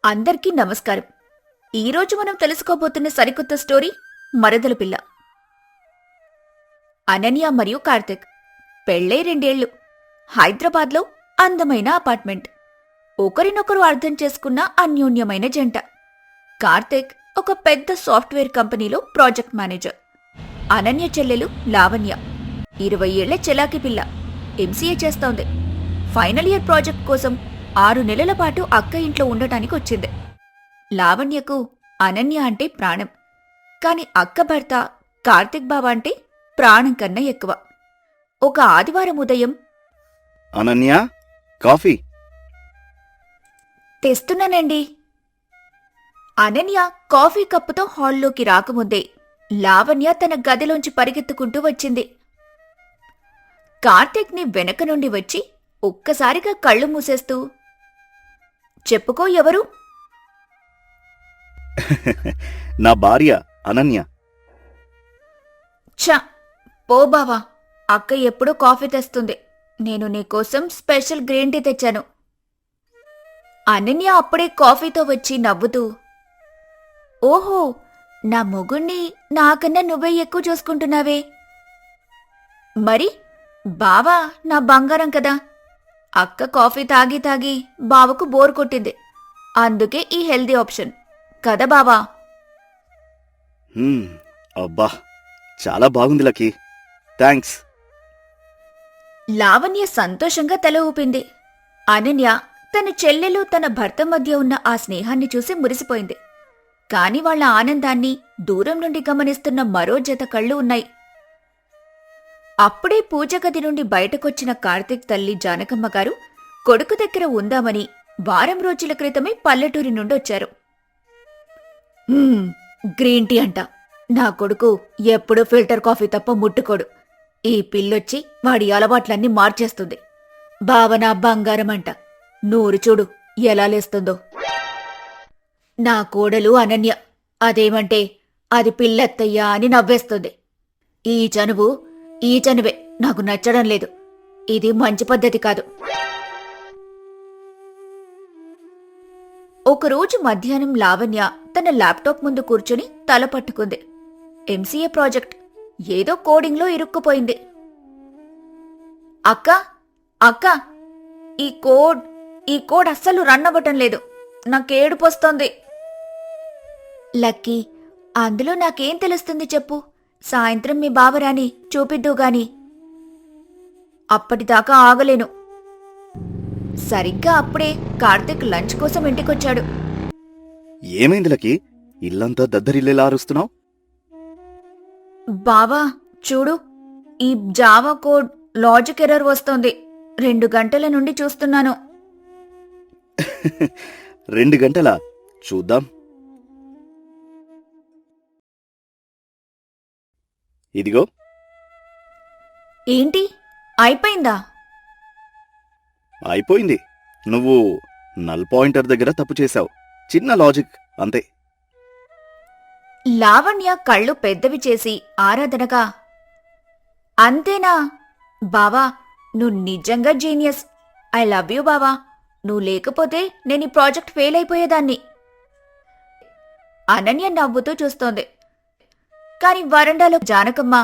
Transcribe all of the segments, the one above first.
అందరికీ నమస్కారం. ఈరోజు మనం తెలుసుకోబోతున్న సరికొత్త స్టోరీ మరదల పిల్ల. అనన్య మరియు కార్తిక్ పెళ్ళై 2 ఏళ్లు. హైదరాబాద్లో అందమైన అపార్ట్మెంట్. ఒకరినొకరు అర్థం చేసుకున్న అన్యోన్యమైన జంట. కార్తిక్ ఒక పెద్ద సాఫ్ట్వేర్ కంపెనీలో ప్రాజెక్ట్ మేనేజర్. అనన్య చెల్లెలు లావణ్య 20 ఏళ్ల చెలాకి పిల్ల. ఎంసీఏ చేస్తోంది. ఫైనల్ ఇయర్ ప్రాజెక్ట్ కోసం 6 నెలల పాటు అక్క ఇంట్లో ఉండటానికి వచ్చింది. లావణ్యకు అనన్య అంటే ప్రాణం. కాని అక్క భర్త కార్తిక్ బావ అంటే ప్రాణం కన్నా ఎక్కువ. ఒక ఆదివారం ఉదయం, అనన్య, కాఫీ తెస్తున్నానండి. అనన్య కాఫీ కప్పుతో హాల్లోకి రాకముందే లావణ్య తన గదిలోంచి పరిగెత్తుకుంటూ వచ్చింది. కార్తిక్ని వెనక నుండి వచ్చి ఒక్కసారిగా కళ్ళు మూసేస్తూ, చెప్పుకో ఎవరు? నా భార్య అనన్య. ఛ, పో బావా, అక్క ఎప్పుడూ కాఫీ తెస్తుంది. నేను నీకోసం స్పెషల్ గ్రీన్ టీ తెచ్చాను. అనన్య అప్పుడే కాఫీతో వచ్చి నవ్వుతూ, ఓహో, నా మొగుణ్ణి నాకన్నా నువ్వే ఎక్కువ చూసుకుంటున్నావే. మరి బావా నా బంగారం కదా. అక్క కాఫీ తాగి తాగి బావకు బోర్ కొట్టింది. అందుకే ఈ హెల్దీ ఆప్షన్ కదా బావా. అబ్బా, చాలా బాగుంది లక్కీ. థ్యాంక్స్. లావణ్య సంతోషంగా తల ఊపింది. అనన్య తన చెల్లెలు తన భర్త మధ్య ఉన్న ఆ స్నేహాన్ని చూసి మురిసిపోయింది. కాని వాళ్ల ఆనందాన్ని దూరం నుండి గమనిస్తున్న మరో జత కళ్ళు ఉన్నాయి. అప్పుడే పూజగది నుండి బయటకొచ్చిన కార్తిక్ తల్లి జానకమ్మ గారు కొడుకు దగ్గర ఉందామని వారం రోజుల క్రితమే పల్లెటూరి నుండొచ్చారు. గ్రీన్ టీ అంట. నా కొడుకు ఎప్పుడూ ఫిల్టర్ కాఫీ తప్ప ముట్టుకోడు. ఈ పిల్లొచ్చి వాడి అలవాట్లన్నీ మార్చేస్తుంది. బావ నా బంగారం అంట. నూరు చూడు ఎలా లేస్తుందో. నా కోడలు అనన్య అదేమంటే అది పిల్లెత్తయ్యా అని నవ్వేస్తుంది. ఈ చనువే నాకు నచ్చడం లేదు. ఇది మంచి పద్ధతి కాదు. ఒకరోజు మధ్యాహ్నం లావణ్య తన ల్యాప్టాప్ ముందు కూర్చుని తల పట్టుకుంది. ఎంసీఏ ప్రాజెక్ట్ ఏదో కోడింగ్లో ఇరుక్కుపోయింది. అక్క అక్క, ఈ కోడ్ అస్సలు రన్ అవ్వటం లేదు. నాకేడుపొస్తోంది. లక్కీ, అందులో నాకేం తెలుస్తుంది చెప్పు. సాయంత్రం మీ బావరాని చూపిద్దుగాని. అప్పటిదాకా ఆగలేను. సరిగ్గా అప్పుడే కార్తిక్ లంచ్ కోసం ఇంటికొచ్చాడు. ఏమైంది లక్కీ? ఇల్లంతా దద్దరిల్లేలా అరుస్తున్నావు? బావా చూడు, ఈ జావా కోడ్ లాజిక్ ఎర్రర్ వస్తోంది. 2 గంటల నుండి చూస్తున్నాను. 2 గంటలా? చూద్దాం. ఇదిగో. ఏంటి, అయిపోయిందా? అయిపోయింది. నువ్వు నల్ పాయింటర్ దగ్గర తప్పు చేశావు. చిన్న లాజిక్ అంతే. లావణ్య కళ్ళు పెద్దవి చేసి ఆరాధనగా, అంతేనా? బావా, నువ్వు నిజంగా జీనియస్. ఐ లవ్ యూ బావా. నువ్వు లేకపోతే నేను ఈ ప్రాజెక్ట్ ఫెయిల్ అయిపోయేదాన్ని. అనన్య నవ్వుతూ చూస్తోంది. కాని వరండాలో జానకమ్మ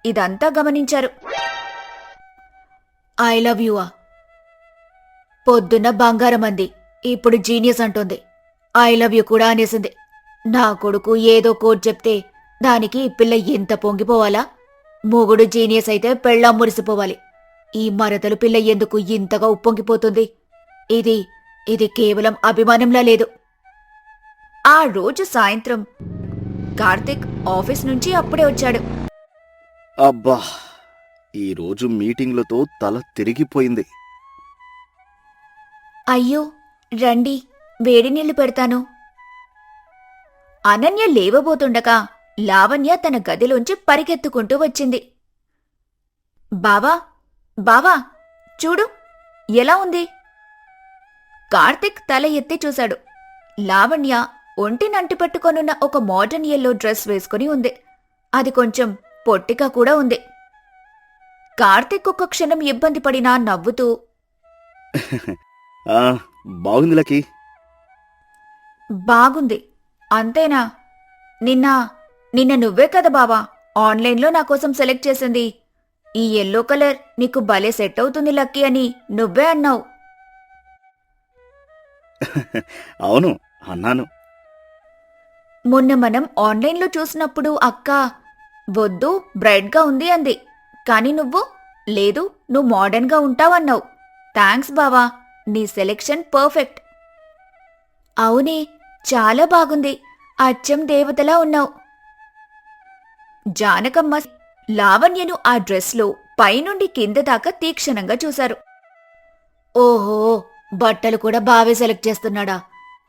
ఇదంతా గమనించారు. ఐ లవ్ యూవా? పొద్దున్న బంగారం అంది, ఇప్పుడు జీనియస్ అంటోంది. ఐ లవ్ యూ కూడా అనేసింది. నా కొడుకు ఏదో కోడ్ చెప్తే దానికి ఈ పిల్ల ఎంత పొంగిపోవాలా? మొగుడు జీనియస్ అయితే పెళ్ళాం మురిసిపోవాలి. ఈ మరదలు పిల్ల ఎందుకు ఇంతగా ఉప్పొంగిపోతుంది? ఇది కేవలం అభిమానంలా లేదు. ఆ రోజు సాయంత్రం కార్తిక్ ఆఫీస్ నుంచి అప్పుడే వచ్చాడు. అబ్బా, ఈరోజు మీటింగ్లతో తల తిరిగిపోయింది. అయ్యో రండి, వేడి నీళ్లు పెడతాను. అనన్య లేవబోతుండగా లావణ్య తన గదిలోంచి పరిగెత్తుకుంటూ వచ్చింది. బావా చూడు ఎలా ఉంది. కార్తిక్ తల ఎత్తి చూశాడు. లావణ్య ఒంటినంటి పెట్టుకొనున్న ఒక మోడర్న్ ఎల్లో డ్రెస్ వేసుకుని ఉంది. అది కొంచెం పొట్టిగా కూడా ఉంది. కార్తిక్ ఒక్క క్షణం ఇబ్బంది పడినా నవ్వుతూ, బాగుంది లక్కీ. బాగుంది. అంతేనా? నిన్న నిన్న నువ్వే కదా బావా ఆన్లైన్లో నా కోసం సెలెక్ట్ చేసింది. ఈ యెల్లో కలర్ నీకు భలే సెట్ అవుతుంది లక్కీ అని నువ్వే అన్నావు. అవును, అన్నాను. మొన్న మనం ఆన్లైన్లో చూసినప్పుడు అక్క వద్దు బ్రైట్గా ఉంది అంది. కాని నువ్వు లేదు నువ్వు మోడర్న్గా ఉంటావన్నావు. థ్యాంక్స్ బావా, నీ సెలెక్షన్ పర్ఫెక్ట్. అవునే, చాలా బాగుంది. అచ్చం దేవతలా ఉన్నావు. జానకమ్మ లావణ్యను ఆ డ్రెస్లో పైనుండి కింద దాకా తీక్షణంగా చూశారు. ఓహో, బట్టలు కూడా బావే సెలెక్ట్ చేస్తున్నాడా?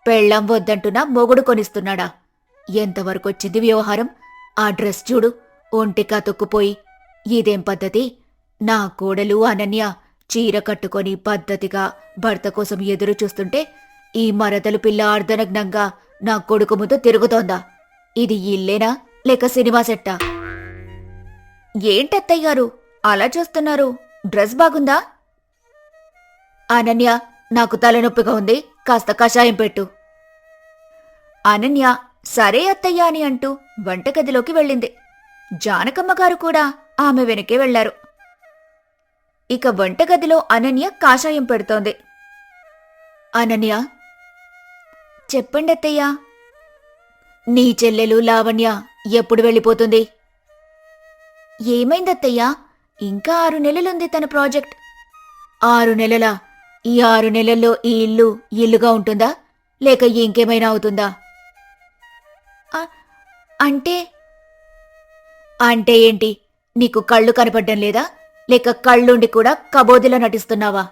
పెళ్ళాం వద్దంటున్నా మొగుడు కొనిస్తున్నాడా? ఎంతవరకొచ్చింది వ్యవహారం? ఆ డ్రెస్ చూడు, ఒంటి కతుక్కుపోయి. ఇదేం పద్ధతి? నా కోడలు అనన్య చీర కట్టుకొని పద్ధతిగా భర్త కోసం ఎదురు చూస్తుంటే ఈ మరదలు పిల్ల అర్ధనగ్నంగా నా కొడుకు ముందు తిరుగుతోందా? ఇది ఇల్లేనా లేక సినిమా సెట్టా? ఏంటత్తయ్యారు అలా చూస్తున్నారు? డ్రెస్ బాగుందా? అనన్య, నాకు తలనొప్పిగా ఉంది, కాస్త కషాయం పెట్టు. అనన్య సరే అత్తయ్య అని అంటూ వంటగదిలోకి వెళ్ళింది. జానకమ్మగారు కూడా ఆమె వెనకే వెళ్లారు. ఇక వంటగదిలో అనన్య కాషాయం పెడుతోంది. అనన్య, చెప్పండి అత్తయ్యా. నీ చెల్లెలు లావణ్య ఎప్పుడు వెళ్ళిపోతుంది? ఏమైందత్తయ్యా? ఇంకా 6 నెలలుంది తన ప్రాజెక్ట్. 6 నెలలా? ఈ 6 నెలల్లో ఈ ఇల్లు ఇల్లుగా ఉంటుందా లేక ఇంకేమైనా అవుతుందా? అంటే అంటే ఏంటి? నీకు కళ్ళు కనపడ్డం లేదా లేక కళ్ళుండి కూడా కబోదిలా నటిస్తున్నావా?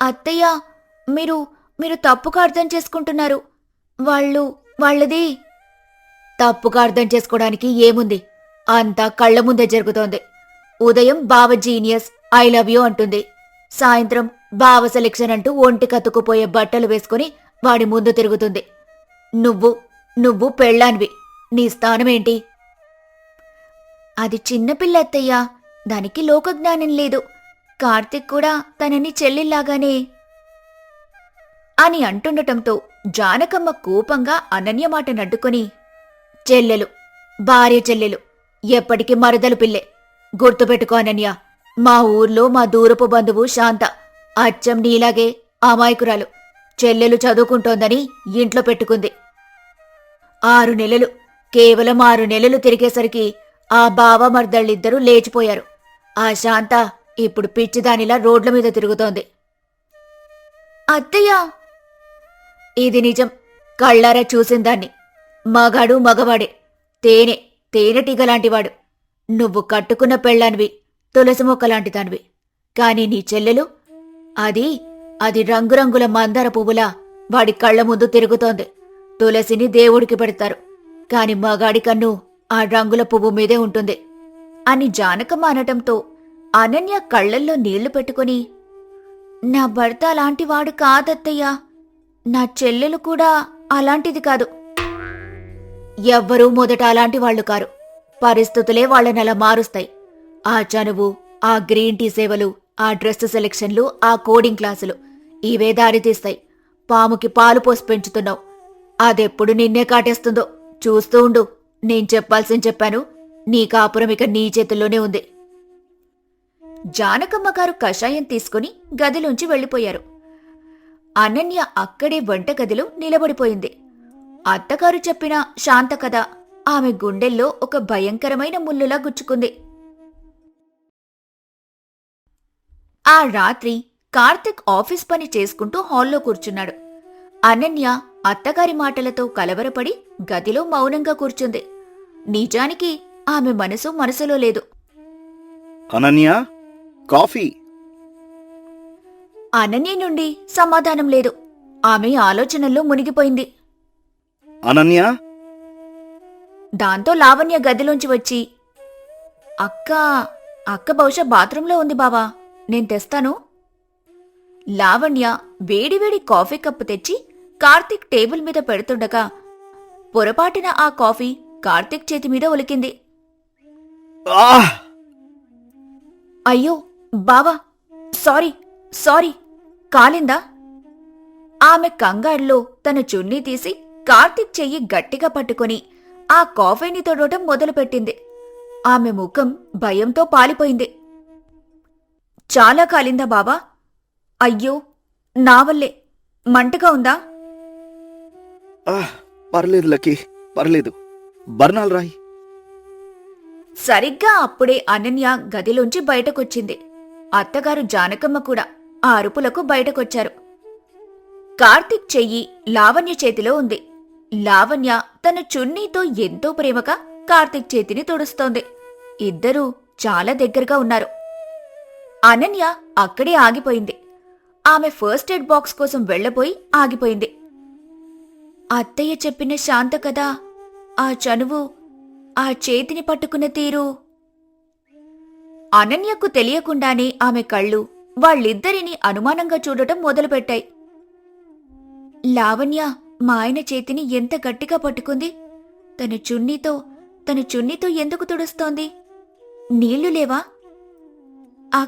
అత్తయ్యా, మీరు మీరు తప్పుగా అర్థం చేసుకుంటున్నారు. వాళ్ళది తప్పుగా అర్థం చేసుకోవడానికి ఏముంది? అంతా కళ్ల ముందే జరుగుతోంది. ఉదయం బావ జీనియస్ ఐ లవ్ యూ అంటుంది. సాయంత్రం బావ సెలెక్షన్ అంటూ ఒంటి కతుక్కుపోయే బట్టలు వేసుకుని వాడి ముందు తిరుగుతుంది. నువ్వు పెళ్ళాన్వి. నీ స్థానమేంటి? అది చిన్నపిల్ల అత్తయ్యా, దానికి లోకజ్ఞానం లేదు. కార్తిక్ కూడా తనని చెల్లిల్లాగానే అని అంటుండటంతో జానకమ్మ కోపంగా అనన్య మాట నడ్డుకొని, చెల్లెలు, భార్య చెల్లెలు, ఎప్పటికీ మరదలు పిల్లే. గుర్తుపెట్టుకో అనన్య, మా ఊర్లో మా దూరపు బంధువు శాంత అచ్చం నీలాగే అమాయకురాలు. చెల్లెలు చదువుకుంటోందని ఇంట్లో పెట్టుకుంది. 6 నెలలు, కేవలం 6 నెలలు తిరిగేసరికి ఆ బావ మర్దళ్ళిద్దరూ లేచిపోయారు. ఆ శాంత ఇప్పుడు పిచ్చిదానిలా రోడ్ల మీద తిరుగుతోంది. అత్తయ్యా, ఇది నిజం. కళ్ళారా చూసిందాన్ని. మగాడు మగవాడే. తేనెటీగలాంటివాడు. నువ్వు కట్టుకున్న పెళ్ళాన్వి, తులసి మొక్కలాంటి దానివి. కాని నీ చెల్లెలు అది రంగురంగుల మందార పువ్వులా వాడి కళ్ల ముందు తిరుగుతోంది. తులసిని దేవుడికి పెడతారు, కాని మగాడి కన్ను ఆ రంగుల పువ్వు మీదే ఉంటుంది అని జానకమ్మ అనటంతో అనన్య కళ్లల్లో నీళ్లు పెట్టుకుని, నా భర్త అలాంటివాడు కాదత్తయ్యా. నా చెల్లెలు కూడా అలాంటిది కాదు. ఎవ్వరూ మొదట అలాంటి వాళ్లు కారు. పరిస్థితులే వాళ్ళనలా మారుస్తాయి. ఆ చనువు, ఆ గ్రీన్ టీ సేవలు, ఆ డ్రెస్ సెలెక్షన్లు, ఆ కోడింగ్ క్లాసులు ఇవే దారితీస్తాయి. పాముకి పాలు పోసి పెంచుతున్నావు. అదెప్పుడు నిన్నే కాటేస్తుందో చూస్తూ ఉండు. నేను చెప్పాల్సింది చెప్పాను. నీ కాపురం ఇక నీ చేతుల్లోనే ఉంది. జానకమ్మగారు కషాయం తీసుకుని గదిలోంచి వెళ్లిపోయారు. అనన్య అక్కడే వంటగదిలో నిలబడిపోయింది. అత్తగారు చెప్పిన శాంత కథ ఆమె గుండెల్లో ఒక భయంకరమైన ముల్లులా గుచ్చుకుంది. ఆ రాత్రి కార్తిక్ ఆఫీస్ పని చేసుకుంటూ హాల్లో కూర్చున్నాడు. అనన్య అత్తగారి మాటలతో కలవరపడి గదిలో మౌనంగా కూర్చుంది. నిజానికి ఆమె మనసులో లేదు. అనన్య, కాఫీ. అనన్య నుండి సమాధానం లేదు. ఆమె ఆలోచనల్లో మునిగిపోయింది. అనన్య. దాంతో లావణ్య గదిలోంచి వచ్చి, అక్క బహుశా బాత్రూంలో ఉంది బావా, నేను తెస్తాను. లావణ్య వేడివేడి కాఫీ కప్పు తెచ్చి కార్తిక్ టేబుల్ మీద పెడుతుండగా పొరపాటున ఆ కాఫీ కార్తిక్ చేతి మీద ఒలికింది. అయ్యో బావా, సారీ కాలిందా? ఆమె కంగారులో తన చున్నీ తీసి కార్తీక్ చెయ్యి గట్టిగా పట్టుకొని ఆ కాఫీని తొడవటం మొదలుపెట్టింది. ఆమె ముఖం భయంతో పాలిపోయింది. చాలా కాలిందా బావా? అయ్యో, నా వల్లే. మంటగా ఉందా? పర్లేదు లక్కీ, పర్లేదు. బర్నాలు రాయి. సరిగ్గా అప్పుడే అనన్య గదిలోంచి బయటకొచ్చింది. అత్తగారు జానకమ్మ కూడా ఆ అరుపులకు బయటకొచ్చారు. కార్తీక్ చెయ్యి లావణ్య చేతిలో ఉంది. లావణ్య తన చున్నీతో ఎంతో ప్రేమగా కార్తీక్ చేతిని తుడుస్తోంది. ఇద్దరూ చాలా దగ్గరగా ఉన్నారు. అనన్య అక్కడే ఆగిపోయింది. ఆమె ఫస్ట్ ఎయిడ్ బాక్స్ కోసం వెళ్లబోయి ఆగిపోయింది. అత్తయ్య చెప్పిన శాంత కదా ఆ చనువు, ఆ చేతిని పట్టుకున్న తీరు. అనన్యకు తెలియకుండానే ఆమె కళ్ళు వాళ్ళిద్దరినీ అనుమానంగా చూడటం మొదలుపెట్టాయి. లావణ్య మా ఆయన చేతిని ఎంత గట్టిగా పట్టుకుంది. తన చున్నీతో ఎందుకు తుడుస్తోంది? నీళ్లు లేవా? ఆ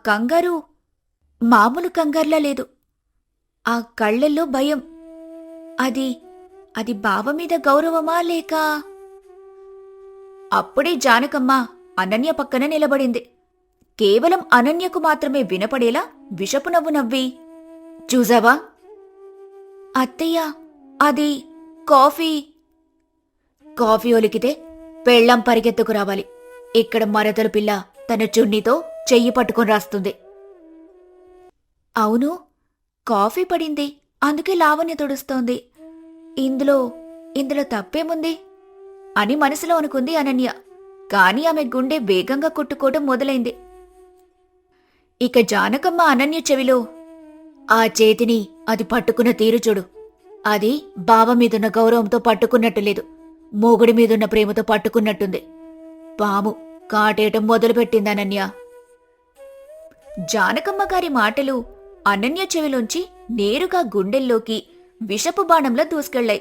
కంగారు మామూలు కంగారులా లేదు. ఆ కళ్ళల్లో భయం. అది బావ మీద గౌరవమా లేక? అప్పుడే జానకమ్మ అనన్య పక్కన నిలబడింది. కేవలం అనన్యకు మాత్రమే వినపడేలా విషపు నవ్వు నవ్వి, చూసావా అత్తయ్య, అది కాఫీ ఒలికితే పెళ్ళాం పరిగెత్తుకు రావాలి. ఇక్కడ మరదలు పిల్ల తన చున్నీతో చెయ్యి పట్టుకుని రాస్తుంది. అవును, కాఫీ పడింది, అందుకే లావణ్య తుడుస్తోంది. ఇందులో తప్పేముంది అని మనసులో అనుకుంది అనన్య. కాని ఆమె గుండె వేగంగా కొట్టుకోవడం మొదలైంది. ఇక జానకమ్మ అనన్య చెవిలో, ఆ చేతిని అది పట్టుకున్న తీరు చూడు. అది బావ మీదున్న గౌరవంతో పట్టుకున్నట్టు లేదు, మొగుడి మీదున్న ప్రేమతో పట్టుకున్నట్టుంది. పాము కాటేయటం మొదలుపెట్టింది అనన్య. జానకమ్మ గారి మాటలు అనన్య చెవిలోంచి నేరుగా గుండెల్లోకి విషపు బాణంలా దూసుకెళ్లాయి.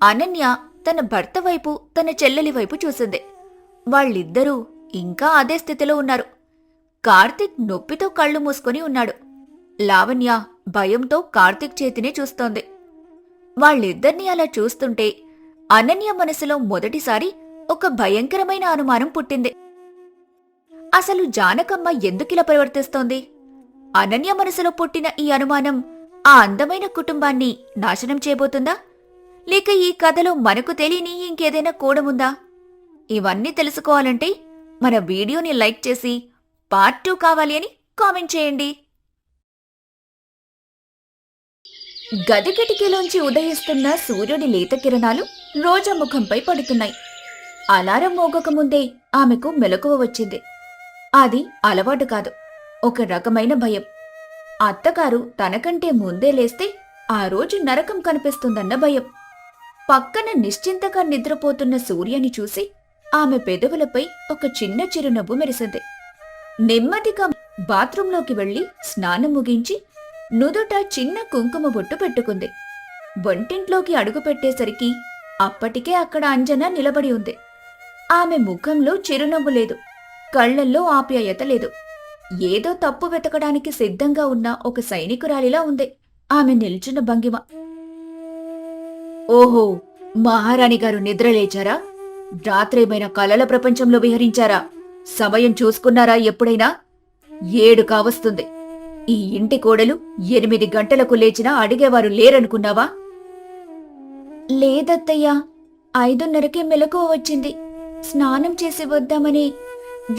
అనన్య తన భర్త వైపు, తన చెల్లెలి వైపు చూసింది. వాళ్ళిద్దరూ ఇంకా అదే స్థితిలో ఉన్నారు. కార్తీక్ నొప్పితో కళ్ళు మూసుకొని ఉన్నాడు. లావణ్య భయంతో కార్తీక్ చేతిని చూస్తోంది. వాళ్ళిద్దరినీ అలా చూస్తుంటే అనన్య మనసులో మొదటిసారి ఒక భయంకరమైన అనుమానం పుట్టింది. అసలు జానకమ్మ ఎందుకిలా ప్రవర్తిస్తోంది? అనన్య మనసులో పుట్టిన ఈ అనుమానం ఆ అందమైన కుటుంబాన్ని నాశనం చేయబోతుందా? లేక ఈ కథలో మనకు తెలియని ఇంకేదైనా కోణముందా? ఇవన్నీ తెలుసుకోవాలంటే మన వీడియోని లైక్ చేసి పార్ట్ 2 కావాలి అని కామెంట్ చేయండి. గది కిటికీలోంచి ఉదయిస్తున్న సూర్యుడి లేత కిరణాలు రోజా ముఖంపై పడుతున్నాయి. అలారం మోగకముందే ఆమెకు మెలకువ వచ్చింది. అది అలవాటు కాదు, ఒక రకమైన భయం. అత్తగారు తనకంటే ముందే లేస్తే ఆ రోజు నరకం కనిపిస్తుందన్న భయం. పక్కన నిశ్చింతగా నిద్రపోతున్న సూర్యని చూసి ఆమె పెదవులపై ఒక చిన్న చిరునవ్వు మెరిసింది. నెమ్మదిగా బాత్రూంలోకి వెళ్లి స్నానం ముగించి నుదుట చిన్న కుంకుమ బొట్టు పెట్టుకుంది. వంటింట్లోకి అడుగుపెట్టేసరికి అప్పటికే అక్కడ అంజన నిలబడి ఉంది. ఆమె ముఖంలో చిరునవ్వు లేదు, కళ్లల్లో ఆప్యాయత లేదు. ఏదో తప్పు వెతకడానికి సిద్ధంగా ఉన్న ఒక సైనికురాలిలా ఉంది ఆమె నిల్చున్న భంగిమ. ఓహో, మహారాణి గారు నిద్రలేచారా? రాత్రేమైనా కలల ప్రపంచంలో విహరించారా? సమయం చూసుకున్నారా ఎప్పుడైనా? 7 కావస్తుంది. ఈ ఇంటి కోడలు 8 గంటలకు లేచినా అడిగేవారు లేరనుకున్నావా? లేదత్తయ్యా, 5:30కే మెలకువ వచ్చింది. స్నానం చేసి వద్దామని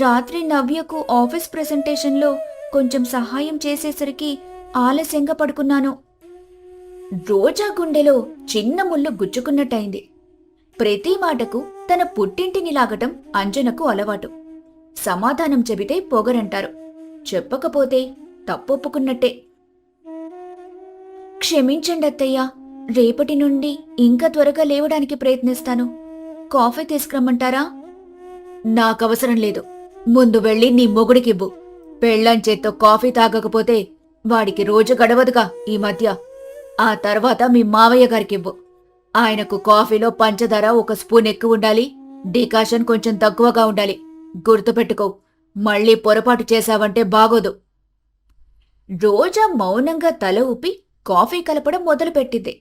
రాత్రి నవ్యకు ఆఫీస్ ప్రెజెంటేషన్లో కొంచెం సహాయం చేసేసరికి ఆలస్యంగా పడుకున్నాను. రోజా గుండెలో చిన్న ముళ్ళు గుచ్చుకున్నట్టయింది. ప్రతి మాటకు తన పుట్టింటిని లాగటం అంజనకు అలవాటు. సమాధానం చెబితే పొగరంటారు, చెప్పకపోతే తప్పొప్పుకున్నట్టే. క్షమించండి అత్తయ్యా, రేపటి నుండి ఇంకా త్వరగా లేవడానికి ప్రయత్నిస్తాను. కాఫీ తీసుకురమ్మంటారా? నాకవసరం లేదు. ముందు వెళ్ళి నీ మొగుడికివ్వు. పెళ్ళాం చేత్తో కాఫీ తాగకపోతే వాడికి రోజు గడవదుగా ఈ మధ్య. ఆ తర్వాత మీ మావయ్య గారికివ్వు. ఆయనకు కాఫీలో పంచదార 1 స్పూన్ ఎక్కువ ఉండాలి, డికాషన్ కొంచెం తక్కువగా ఉండాలి. గుర్తుపెట్టుకో, మళ్ళీ పొరపాటు చేశావంటే బాగోదు. రోజా మౌనంగా తల ఊపి కాఫీ కలపడం మొదలుపెట్టింది.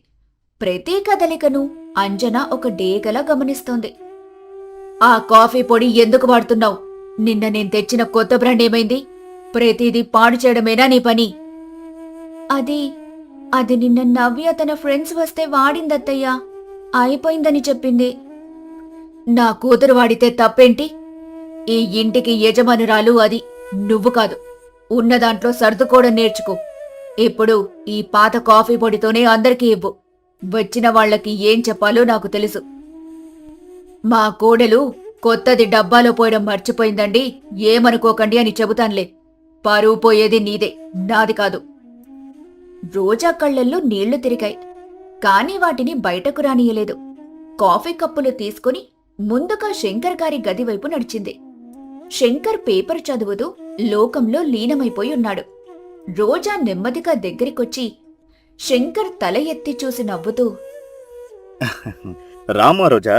ప్రతి కదలికను అంజన ఒక డేగలా గమనిస్తోంది. ఆ కాఫీ పొడి ఎందుకు వాడుతున్నావు? నిన్న నేను తెచ్చిన కొత్త బ్రాండ్ ఏమైంది? ప్రతిదీ పాడు చేయడమేనా నీ పని? అది అది నిన్న నవ్య తన ఫ్రెండ్స్ వస్తే వాడిందత్తయ్యా, అయిపోయిందని చెప్పింది. నా కూతురు వాడితే తప్పేంటి? ఈ ఇంటికి యజమానురాలు అది, నువ్వు కాదు. ఉన్నదాంట్లో సర్దుకోవడం నేర్చుకో. ఇప్పుడు ఈ పాత కాఫీ పొడితోనే అందరికీ ఇవ్వు. వచ్చిన వాళ్లకి ఏం చెప్పాలో నాకు తెలుసు. మా కోడలు కొత్తది డబ్బాలో పోయడం మర్చిపోయిందండి, ఏమనుకోకండి అని చెబుతాన్లే. పరువు పోయేది నీదే, నాది కాదు. రోజా కళ్ళల్లో నీళ్లు తిరిగాయి, కాని వాటిని బయటకు రానియలేదు. కాఫీ కప్పులు తీసుకుని ముందుగా శంకర్ గారి గది వైపు నడిచింది. శంకర్ పేపర్ చదువుతూ లోకంలో లీనమైపోయి ఉన్నాడు. రోజా నెమ్మదిగా దగ్గరికొచ్చి శంకర్ తల ఎత్తి చూసి నవ్వుతూ, రామా రోజా,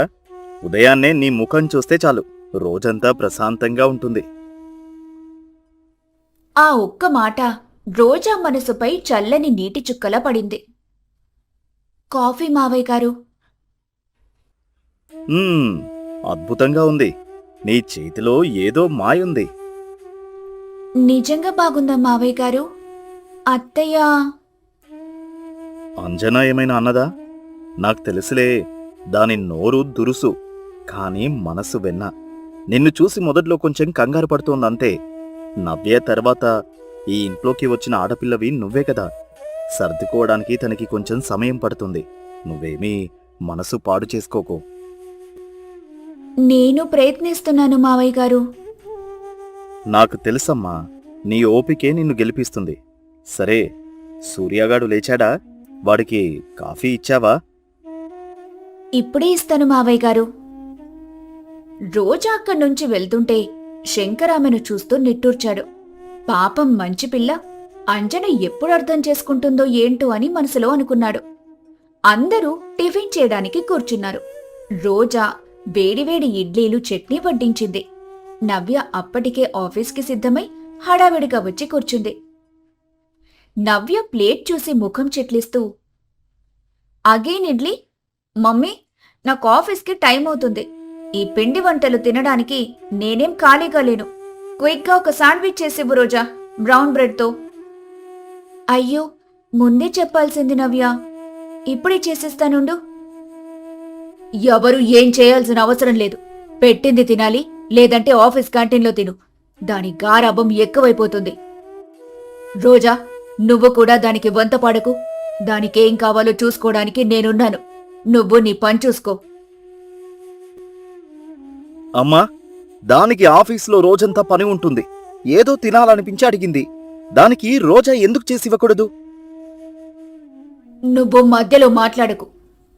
ఉదయాన్నే నీ ముఖం చూస్తే చాలు, రోజంతా ప్రశాంతంగా ఉంటుంది. ఆ ఒక్క మాట రోజా మనసుపై చల్లని నీటి చుక్కలా పడింది. కాఫీ మావయ్య గారు. అద్భుతంగా ఉంది. నీ చేతిలో ఏదో మాయుంది. నిజంగా బాగుందా మావయ్య గారు? అత్తయ్య. అంజనా ఏమైనా అన్నదా? నాకు తెలుసులే, దాని నోరు దురుసు, కాని మనసు వెన్న. నిన్ను చూసి మొదట్లో కొంచెం కంగారు పడుతోందంతే. నవ్య తర్వాత ఈ ఇంట్లోకి వచ్చిన ఆడపిల్లవి నువ్వే కదా. సర్దుకోవడానికి తనకి కొంచెం సమయం పడుతుంది. నువ్వేమీ మనసు పాడు చేసుకోకు. నేను ప్రయత్నిస్తున్నాను మావయ్య గారు. నాకు తెలుసమ్మా, నీ ఓపికే నిన్ను గెలిపిస్తుంది. సరే, సూర్యగాడు లేచాడా? వాడికి కాఫీ ఇచ్చావా? ఇప్పుడే ఇస్తాను మావయ్య గారు. రోజా అక్కడ్నుంచి వెళ్తుంటే శంకర్ ఆమెను చూస్తూ నిట్టూర్చాడు. పాపం మంచి పిల్ల, అంజన ఎప్పుడు అర్థం చేసుకుంటుందో ఏంటో అని మనసులో అనుకున్నాడు. అందరూ టిఫిన్ చేయడానికి కూర్చున్నారు. రోజా వేడివేడి ఇడ్లీలు చట్నీ వడ్డించింది. నవ్య అప్పటికే ఆఫీస్కి సిద్ధమై హడావిడిగా వచ్చి కూర్చుంది. నవ్య ప్లేట్ చూసి ముఖం చిట్లిస్తూ, అగైన్ ఇడ్లీ? మమ్మీ, నాకు ఆఫీస్కి టైం అవుతుంది. ఈ పిండి వంటలు తినడానికి నేనేం ఖాళీగా లేను. క్విక్గా ఒక శాండ్విచ్ చేసివ్వు రోజా, బ్రౌన్ బ్రెడ్తో. అయ్యో, ముందే చెప్పాల్సింది నవ్య. ఇప్పుడే చేసేస్తానుండు. ఎవరు ఏం చేయాల్సిన అవసరం లేదు. పెట్టింది తినాలి, లేదంటే ఆఫీస్ క్యాంటీన్లో తిను. దాని గారాబం ఎక్కువైపోతుంది. రోజా, నువ్వు కూడా దానికి వంత పాడకు. దానికేం కావాలో చూసుకోవడానికి నేనున్నాను. నువ్వు నీ పని చూసుకో. అమ్మా, దానికి ఆఫీసులో రోజంతా పని ఉంటుంది. ఏదో తినాలనిపించి అడిగింది. దానికి రోజా ఎందుకు చేసివ్వకూడదు? నువ్వు మధ్యలో మాట్లాడకు.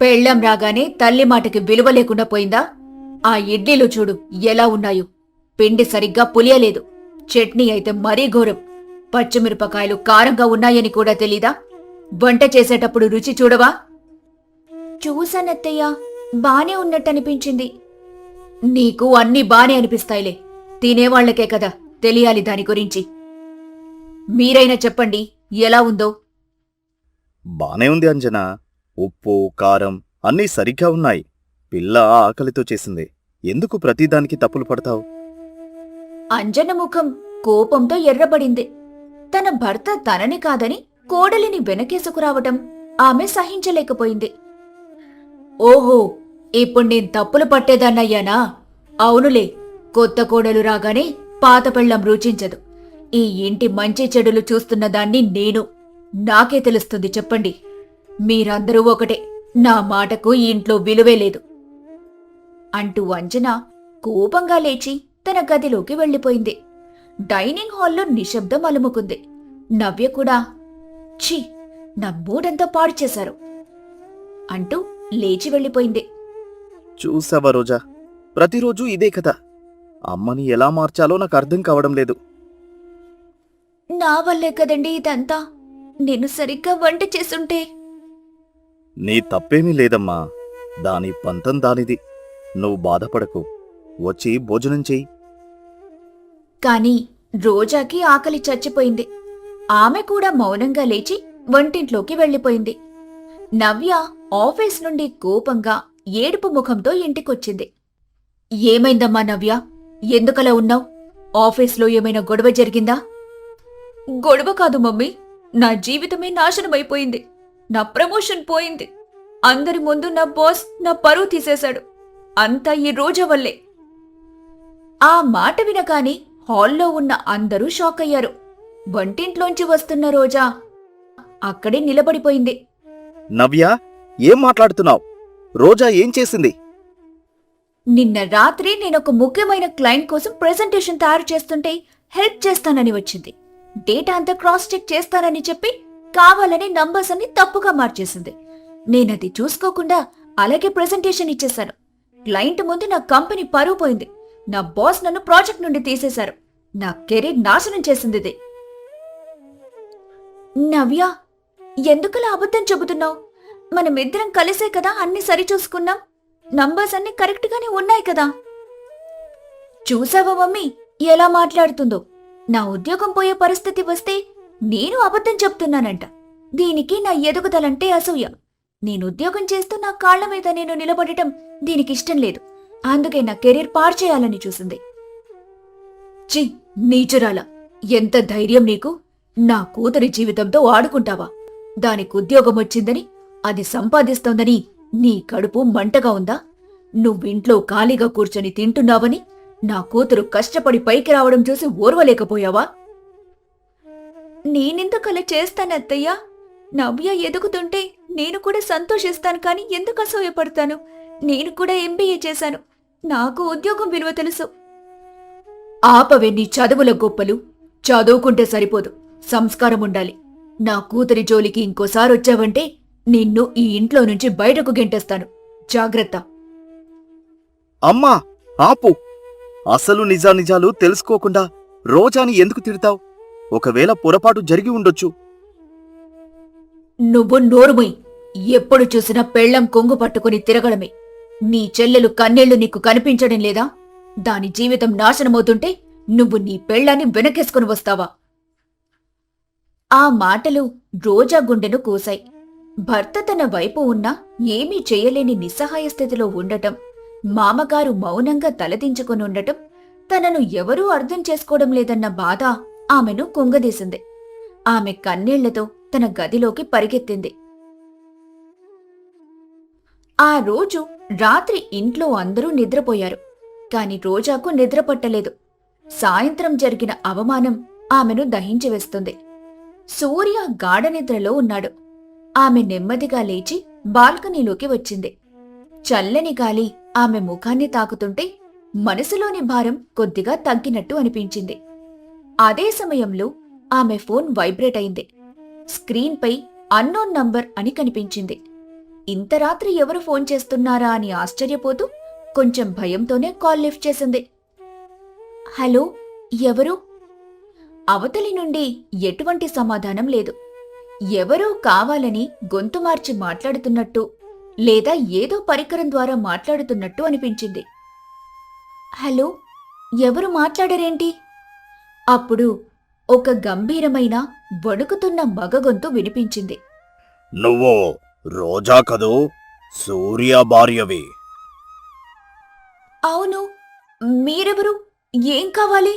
పెళ్ళాం రాగానే తల్లి మాటకి విలువ లేకుండా పోయిందా? ఆ ఇడ్లీలు చూడు ఎలా ఉన్నాయో. పిండి సరిగ్గా పులియలేదు. చట్నీ అయితే మరీ ఘోరం. పచ్చిమిరపకాయలు కారంగా ఉన్నాయని కూడా తెలీదా? వంట చేసేటప్పుడు రుచి చూడవా? చూసానత్తయ్యా, బానే ఉన్నట్టనిపించింది. నీకు అన్నీ బానే అనిపిస్తాయిలే. తినేవాళ్లకే కదా తెలియాలి దాని గురించి. మీరైనా చెప్పండి ఎలా ఉందో. బానే ఉంది అంజనా. ఉప్పు, కారం అన్నీ సరిగ్గా ఉన్నాయి. పిల్ల ఆకలితో చేసింది. ఎందుకు ప్రతిదానికి తప్పులు పడతావు? అంజన ముఖం కోపంతో ఎర్రబడింది. తన భర్త తనని కాదని కోడలిని వెనకేసుకురావటం ఆమె సహించలేకపోయింది. ఓహో, ఇప్పుడు నేను తప్పులు పట్టేదాన్నయ్యానా? అవునులే, కొత్త కోడలు రాగానే పాత పెళ్ళం రుచించదు. ఈ ఇంటి మంచి చెడులు చూస్తున్న దాన్ని నేను. నాకే తెలుస్తుంది చెప్పండి. మీరందరూ ఒకటే. నా మాటకు ఈ ఇంట్లో విలువే లేదు అంటూ అంజన కోపంగా లేచి తన గదిలోకి వెళ్లిపోయింది. డైనింగ్ హాల్లో నిశ్శబ్దం అలుముకుంది. నవ్య కూడా, ఛీ, నా మూడంతా పాడు చేశారు అంటూ లేచి వెళ్లిపోయింది. చూసావా రోజా, ప్రతిరోజూ ఇదే కదా. అమ్మని ఎలా మార్చాలో నాకు అర్థం కావడం లేదు. నా వల్లే కదండి ఇదంతా. నేను సరిగ్గా వంట చేసుంటే. నీ తప్పేమీ లేదమ్మా. దాని పంతం దానిది. నువ్వు బాధపడకు. వచ్చి భోజనం చెయ్యి. కాని రోజాకి ఆకలి చచ్చిపోయింది. ఆమె కూడా మౌనంగా లేచి వంటింట్లోకి వెళ్ళిపోయింది. నవ్య ఆఫీస్ నుండి కోపంగా ఏడుపు ముఖంతో ఇంటికొచ్చింది. ఏమైందమ్మా నవ్య, ఎందుకలా ఉన్నావ్? ఆఫీస్లో ఏమైనా గొడవ జరిగిందా? గొడవ కాదు మమ్మీ, నా జీవితమే నాశనమైపోయింది. నా ప్రమోషన్ పోయింది. అందరి ముందు నా బాస్ నా పరువు తీసేశాడు. అంతా ఈ రోజా వల్లే. ఆ మాట వినగానే హాల్లో ఉన్న అందరూ షాక్ అయ్యారు. వంటింట్లోంచి వస్తున్న రోజా అక్కడే నిలబడిపోయింది. నవ్య, ఏం మాట్లాడుతున్నావు? రోజా ఏం చేసింది? నిన్న రాత్రి నేనొక ముఖ్యమైన క్లయింట్ కోసం ప్రెజెంటేషన్ తయారు చేస్తుంటే హెల్ప్ చేస్తానని వచ్చింది. డేటా అంతా క్రాస్ చెక్ చేస్తానని చెప్పి కావాలని నంబర్స్ అన్ని తప్పుగా మార్చేసింది. నేనది చూసుకోకుండా అలాగే ప్రెజెంటేషన్ ఇచ్చేశాను. క్లయింట్ ముందు నా కంపెనీ పరువు పోయింది. నా బాస్ నన్ను ప్రాజెక్ట్ నుండి తీసేశారు. నా కెరీర్ నాశనం చేసింది ఇది. నవ్య, ఎందుకలా అబద్ధం చెబుతున్నావు? మనమిద్దరం కలిసే కదా అన్ని సరిచూసుకున్నాం. నంబర్స్ అన్ని కరెక్ట్గానే ఉన్నాయి కదా. చూసావా మమ్మీ ఎలా మాట్లాడుతుందో? నా ఉద్యోగం పోయే పరిస్థితి వస్తే నేను అబద్ధం చెప్తున్నానంట. దీనికి నా ఎదుగుదలంటే అసూయ. నేను ఉద్యోగం చేస్తూ నా కాళ్ల మీద నేను నిలబడటం దీనికిష్టం లేదు. అందుకే నా కెరీర్ పాడు చేయాలని చూసింది. చి, నీచురాల! ఎంత ధైర్యం నీకు? నా కూతురి జీవితంతో ఆడుకుంటావా? దానికి ఉద్యోగం వచ్చిందని, అది సంపాదిస్తోందని నీ కడుపు మంటగా ఉందా? నువ్వింట్లో ఖాళీగా కూర్చొని తింటున్నావని నా కూతురు కష్టపడి పైకి రావడం చూసి ఓర్వలేకపోయావా? నేనెందుకలా చేస్తానత్తయ్యా? నవ్య ఎదుగుతుంటే నేను కూడా సంతోషిస్తాను, కాని ఎందుకు అసూయపడతాను? నేను కూడా ఎంబీఏ చేశాను. నాకు ఉద్యోగం విలువ తెలుసు. ఆపవే నీ చదువుల గొప్పలు. చదువుకుంటే సరిపోదు, సంస్కారం ఉండాలి. నా కూతురి జోలికి ఇంకోసారి వచ్చావంటే నిన్ను ఈ ఇంట్లో నుంచి బయటకు గెంటేస్తాను. జాగ్రత్త. అమ్మా, ఆపు! అసలు నిజానిజాలు తెలుసుకోకుండా రోజాని ఎందుకు తిడతావు? ఒకవేళ పొరపాటు జరిగి ఉండొచ్చు. నువ్వు నోరుమొయ్. ఎప్పుడు చూసినా పెళ్లం కొంగు పట్టుకుని తిరగడమే. నీ చెల్లెలు కన్నీళ్లు నీకు కనిపించడం లేదా? దాని జీవితం నాశనమవుతుంటే నువ్వు నీ పెళ్లాన్ని వెనకేసుకుని వస్తావా? ఆ మాటలు రోజా గుండెను కూశాయి. భర్త తన వైపు ఉన్నా ఏమీ చేయలేని నిస్సహాయ స్థితిలో ఉండటం, మామగారు మౌనంగా తలదించుకుని ఉండటం, తనను ఎవరూ అర్థం చేసుకోవడం లేదన్న బాధ ఆమెను కుంగదీసింది. ఆమె కన్నీళ్లతో తన గదిలోకి పరిగెత్తింది. ఆ రోజు రాత్రి ఇంట్లో అందరూ నిద్రపోయారు. కాని రోజాకు నిద్రపట్టలేదు. సాయంత్రం జరిగిన అవమానం ఆమెను దహించివేస్తుంది. సూర్య గాఢనిద్రలో ఉన్నాడు. ఆమె నెమ్మదిగా లేచి బాల్కనీలోకి వచ్చింది. చల్లని గాలి ఆమె ముఖాన్ని తాకుతుంటే మనసులోని భారం కొద్దిగా తగ్గినట్టు అనిపించింది. అదే సమయంలో ఆమె ఫోన్ వైబ్రేట్ అయింది. స్క్రీన్పై అన్నోన్ నంబర్ అని కనిపించింది. ఇంత రాత్రి ఎవరు ఫోన్ చేస్తున్నారా అని ఆశ్చర్యపోతూ కొంచెం భయంతోనే కాల్ లిఫ్ట్ చేసింది. హలో, ఎవరు? అవతలి నుండి ఎటువంటి సమాధానం లేదు. ఎవరో కావాలని గొంతు మార్చి మాట్లాడుతున్నట్టు లేదా ఏదో పరికరం ద్వారా మాట్లాడుతున్నట్టు అనిపించింది. హలో, ఎవరు మాట్లాడరేంటి? అప్పుడు ఒక గంభీరమైన వణుకుతున్న మగ గొంతు వినిపించింది. నువ్వు రోజా కదూ? సూర్య భార్యవి. అవును, మీరెవరు? ఏం కావాలి?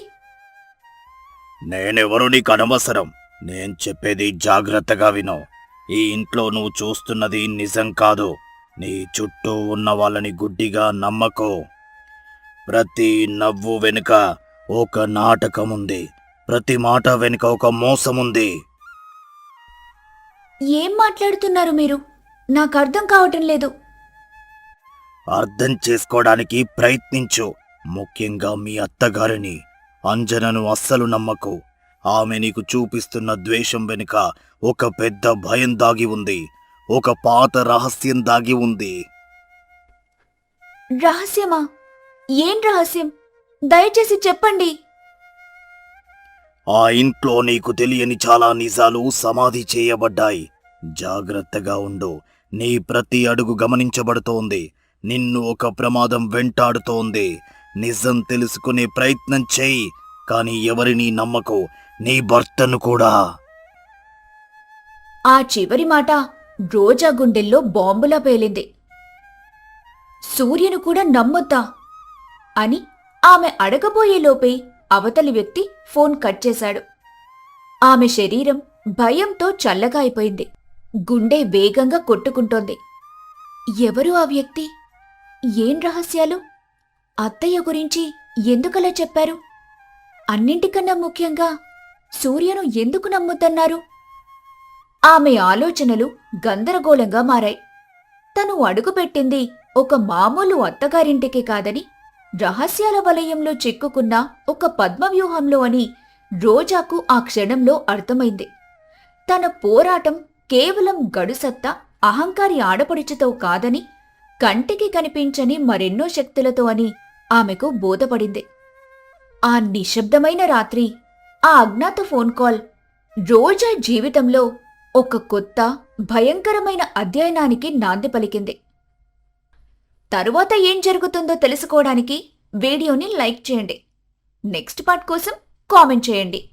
నేనెవరు నీకు అనవసరం. నేను చెప్పేది జాగ్రత్తగా విను. ఈ ఇంట్లో నువ్వు చూస్తున్నది నిజం కాదు. నీ చుట్టూ ఉన్న వాళ్ళని గుడ్డిగా నమ్మకు. ప్రతి నవ్వు వెనుక ఒక నాటకముంది. ప్రతి మాట వెనుక ఒక మోసముంది. ఏం మాట్లాడుతున్నారు మీరు? నాకు అర్థం కావటం లేదు. అర్థం చేసుకోవడానికి ప్రయత్నించు. ముఖ్యంగా మీ అత్తగారిని, అంజనను అస్సలు నమ్మకు. ఆమె నీకు చూపిస్తున్న ద్వేషం వెనుక ఒక పెద్ద భయం దాగి ఉంది. ఒక పాత రహస్యం దాగి ఉంది. రహస్యమా? ఏం రహస్యం? దయచేసి చెప్పండి. ఆ ఇంట్లో నీకు తెలియని చాలా నిజాలు సమాధి చేయబడ్డాయి. జాగ్రత్తగా ఉండు. నీ ప్రతి అడుగు గమనించబడుతోంది. నిన్ను ఒక ప్రమాదం వెంటాడుతోంది. నిజం తెలుసుకునే ప్రయత్నం చెయ్యి, కానీ ఎవరినీ నమ్మకు, నీ భర్తను కూడా. ఆ చివరి మాట రోజా గుండెల్లో బాంబులా పేలింది. సూర్యను కూడా నమ్మొద్దా అని ఆమె అడగబోయేలోపే అవతలి వ్యక్తి ఫోన్ కట్ చేశాడు. ఆమె శరీరం భయంతో చల్లగా అయిపోయింది. గుండె వేగంగా కొట్టుకుంటోంది. ఎవరు ఆ వ్యక్తి? ఏం రహస్యాలు? అత్తయ్య గురించి ఎందుకలా చెప్పారు? అన్నింటికన్నా ముఖ్యంగా సూర్యను ఎందుకు నమ్మొద్దన్నారు? ఆమె ఆలోచనలు గందరగోళంగా మారాయి. తను అడుగుపెట్టింది ఒక మామూలు అత్తగారింటికి కాదని, రహస్యాల వలయంలో చిక్కుకున్న ఒక పద్మవ్యూహంలో అని రోజాకు ఆ క్షణంలో అర్థమైంది. తన పోరాటం కేవలం గడుసత్తా, అహంకారి ఆడపడుచుతో కాదని, కంటికి కనిపించని మరెన్నో శక్తులతో అని ఆమెకు బోధపడింది. ఆ నిశ్శబ్దమైన రాత్రి, ఆ అజ్ఞాత ఫోన్ కాల్ రోజా జీవితంలో ఒక కొత్త, భయంకరమైన అధ్యయనానికి నాంది పలికింది. తరువాత ఏం జరుగుతుందో తెలుసుకోవడానికి వీడియోని లైక్ చేయండి. నెక్స్ట్ పార్ట్ కోసం కామెంట్ చేయండి.